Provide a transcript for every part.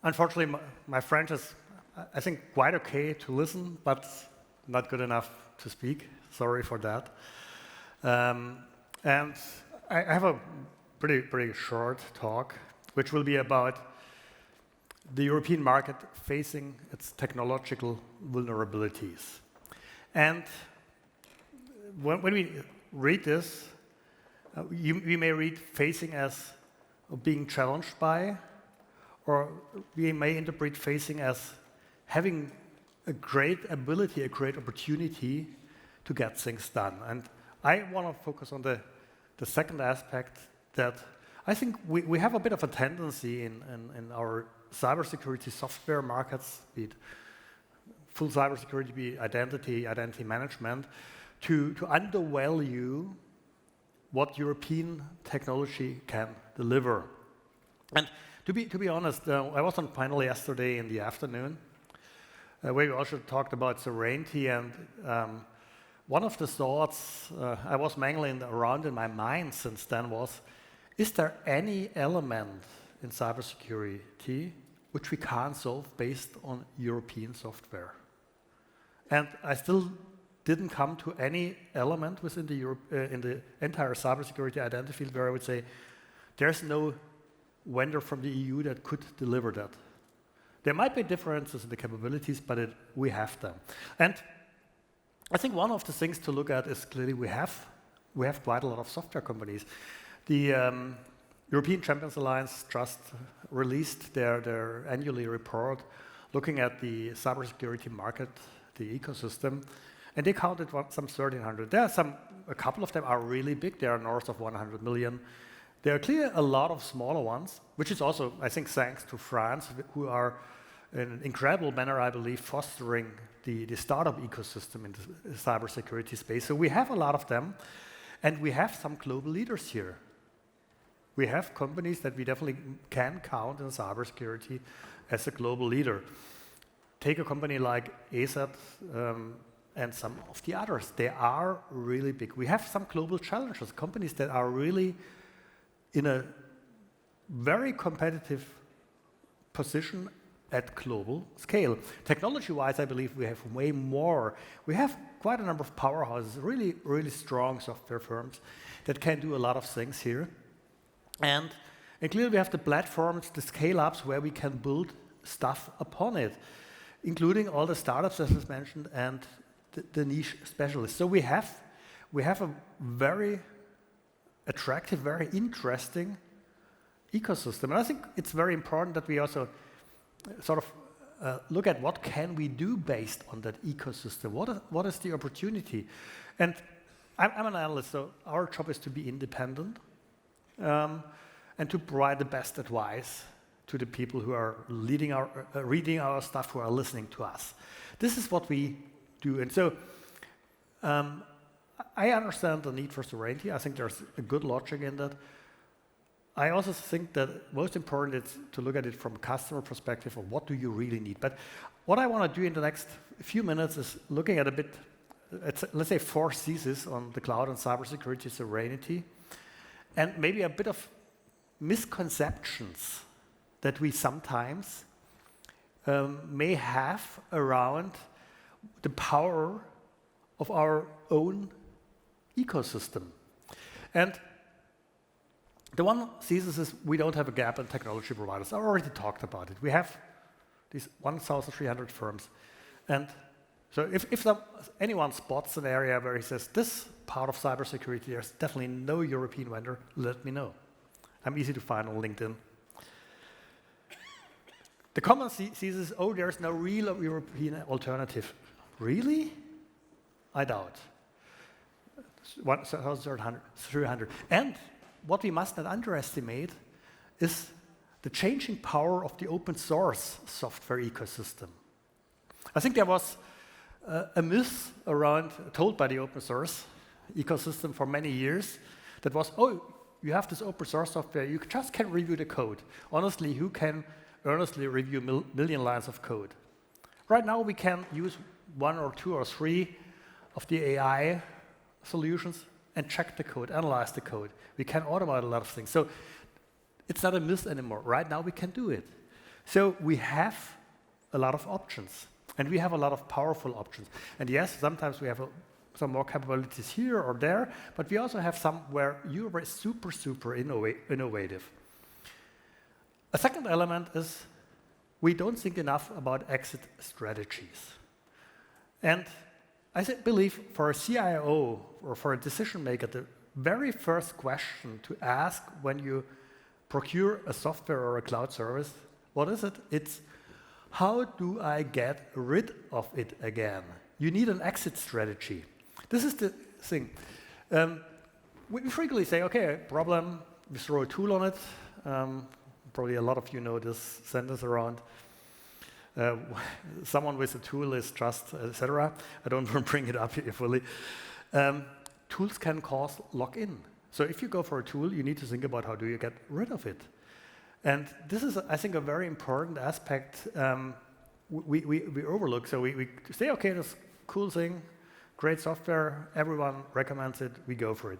Unfortunately, my French is, I think, quite okay to listen, but not good enough to speak. Sorry for that. And I have a pretty short talk, which will be about the European market facing its technological vulnerabilities. And when we read this, we may read facing as being challenged by, or we may interpret facing as having a great ability, a great opportunity to get things done. And I want to focus on the second aspect, that I think we have a bit of a tendency in our cybersecurity software markets, be it full cybersecurity, be it identity management, to undervalue what European technology can deliver. And to be honest, I was on a panel yesterday in the afternoon where we also talked about sovereignty, and one of the thoughts I was mangling around in my mind since then was, is there any element in cybersecurity which we can't solve based on European software? And I still didn't come to any element within in the entire cybersecurity identity field where I would say there's no vendor from the EU that could deliver that. There might be differences in the capabilities, but we have them. And I think one of the things to look at is clearly we have quite a lot of software companies. The European Champions Alliance just released their annually report looking at the cybersecurity market, the ecosystem, and they counted some 1,300. There are a couple of them are really big. They are north of 100 million. There are clearly a lot of smaller ones, which is also, I think, thanks to France, who are in an incredible manner, I believe, fostering the startup ecosystem in the cybersecurity space. So we have a lot of them, and we have some global leaders here. We have companies that we definitely can count in cybersecurity as a global leader. Take a company like ASAT and some of the others. They are really big. We have some global challengers, companies that are really in a very competitive position at global scale. Technology-wise, I believe we have way more. We have quite a number of powerhouses, really, really strong software firms that can do a lot of things here. And clearly we have the platforms, the scale-ups where we can build stuff upon it, including all the startups, as was mentioned, and the niche specialists. So we have a very attractive, very interesting ecosystem. And I think it's very important that we also sort of look at what can we do based on that ecosystem. What is the opportunity? And I'm an analyst, so our job is to be independent and to provide the best advice to the people who are reading our stuff, who are listening to us. This is what we do. And so I understand the need for sovereignty. I think there's a good logic in that. I also think that most important is to look at it from a customer perspective of what do you really need. But what I want to do in the next few minutes is looking at a bit, let's say 4 theses on the cloud and cybersecurity sovereignty, and maybe a bit of misconceptions that we sometimes may have around the power of our own ecosystem. And the one thesis is we don't have a gap in technology providers. I already talked about it. We have these 1,300 firms. And so if anyone spots an area where he says, this part of cybersecurity, there's definitely no European vendor, let me know. I'm easy to find on LinkedIn. The common thesis is, oh, there's no real European alternative. Really? I doubt. 1,300. And what we must not underestimate is the changing power of the open source software ecosystem. I think there was a myth around, told by the open source ecosystem for many years, that was, oh, you have this open source software, you just can review the code. Honestly, who can earnestly review million lines of code? Right now, we can use 1 or 2 or 3 of the AI solutions and check the code, analyze the code. We can automate a lot of things. So it's not a myth anymore. Right now, we can do it. So we have a lot of options, and we have a lot of powerful options. And yes, sometimes we have some more capabilities here or there, but we also have some where you are super innovative. A second element is we don't think enough about exit strategies. And I believe for a CIO or for a decision maker, the very first question to ask when you procure a software or a cloud service, what is it? It's how do I get rid of it again? You need an exit strategy. This is the thing. We frequently say, okay, problem, we throw a tool on it. Probably a lot of you know this sentence around. Someone with a tool is just, etc. I don't want to bring it up here fully. Tools can cause lock-in. So if you go for a tool, you need to think about how do you get rid of it. And this is, I think, a very important aspect we overlook. So we say, okay, this cool thing, great software, everyone recommends it, we go for it.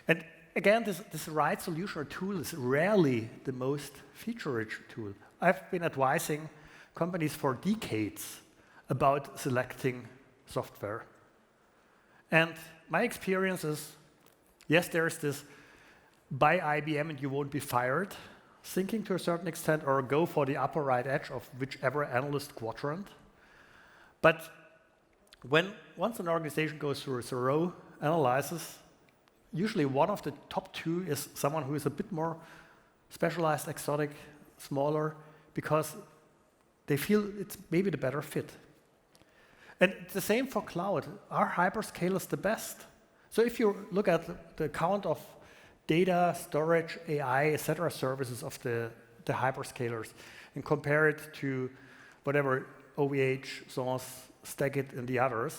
And again, this right solution or tool is rarely the most feature-rich tool. I've been advising companies for decades about selecting software. And my experience is, yes, there's this buy IBM and you won't be fired thinking to a certain extent, or go for the upper right edge of whichever analyst quadrant. But once an organization goes through a thorough analysis, usually one of the top two is someone who is a bit more specialized, exotic, smaller, because they feel it's maybe the better fit. And the same for cloud. Are hyperscalers the best? So if you look at the count of data, storage, AI, etc. services of the hyperscalers and compare it to whatever OVH, SOS, Stackit, and the others,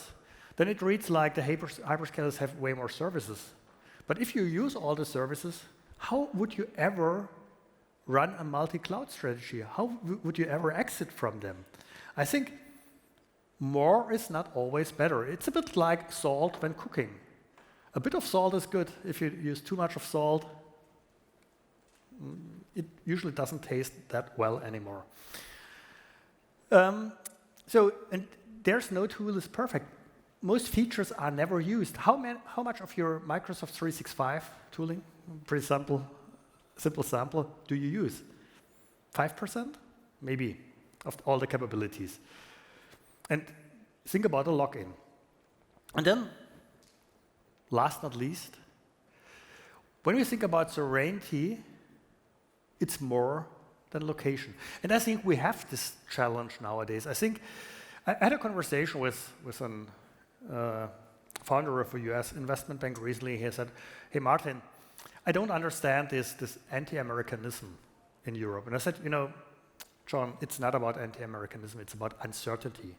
then it reads like the hyperscalers have way more services. But if you use all the services, how would you ever run a multi-cloud strategy? How would you ever exit from them? I think more is not always better. It's a bit like salt when cooking. A bit of salt is good. If you use too much of salt, it usually doesn't taste that well anymore. And there's no tool is perfect. Most features are never used. How much of your Microsoft 365 tooling, pretty simple sample, do you use? 5%? Maybe, of all the capabilities. And think about a login. And then, last not least, when we think about sovereignty, it's more than location. And I think we have this challenge nowadays. I think I had a conversation with a founder of a US investment bank recently. He said, hey, Martin, I don't understand this anti-Americanism in Europe. And I said, John, it's not about anti-Americanism, it's about uncertainty.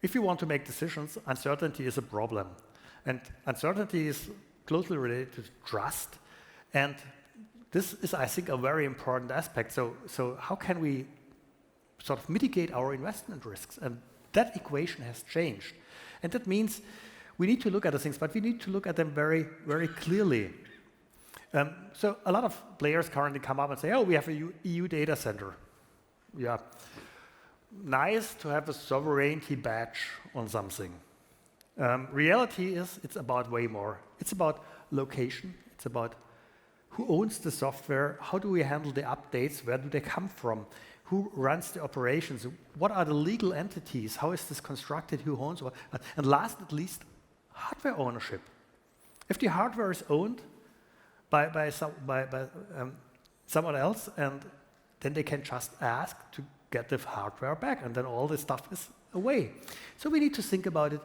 If you want to make decisions, uncertainty is a problem. And uncertainty is closely related to trust. And this is, I think, a very important aspect. So how can we sort of mitigate our investment risks? And that equation has changed. And that means we need to look at the things, but we need to look at them very, very clearly. So a lot of players currently come up and say, oh, we have a EU data center. Yeah, nice to have a sovereignty badge on something. Reality is, it's about way more. It's about location. It's about who owns the software, how do we handle the updates, where do they come from, who runs the operations, what are the legal entities, how is this constructed, who owns what, and last but not least, hardware ownership. If the hardware is owned by someone else, and then they can just ask to get the hardware back, and then all this stuff is away. So we need to think about it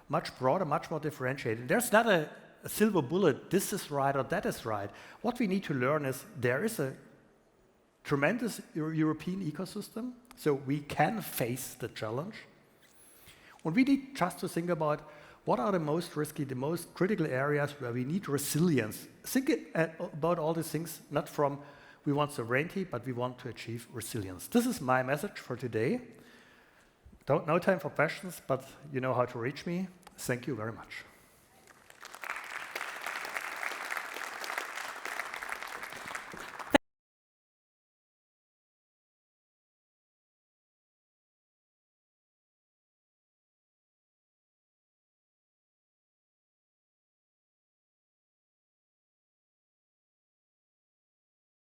much broader, much more differentiated. There's not a silver bullet, this is right or that is right. What we need to learn is there is a tremendous European ecosystem, so we can face the challenge. And we need just to think about what are the most risky, the most critical areas where we need resilience. Think about all these things, not from we want sovereignty, but we want to achieve resilience. This is my message for today. No time for questions, but you know how to reach me. Thank you very much.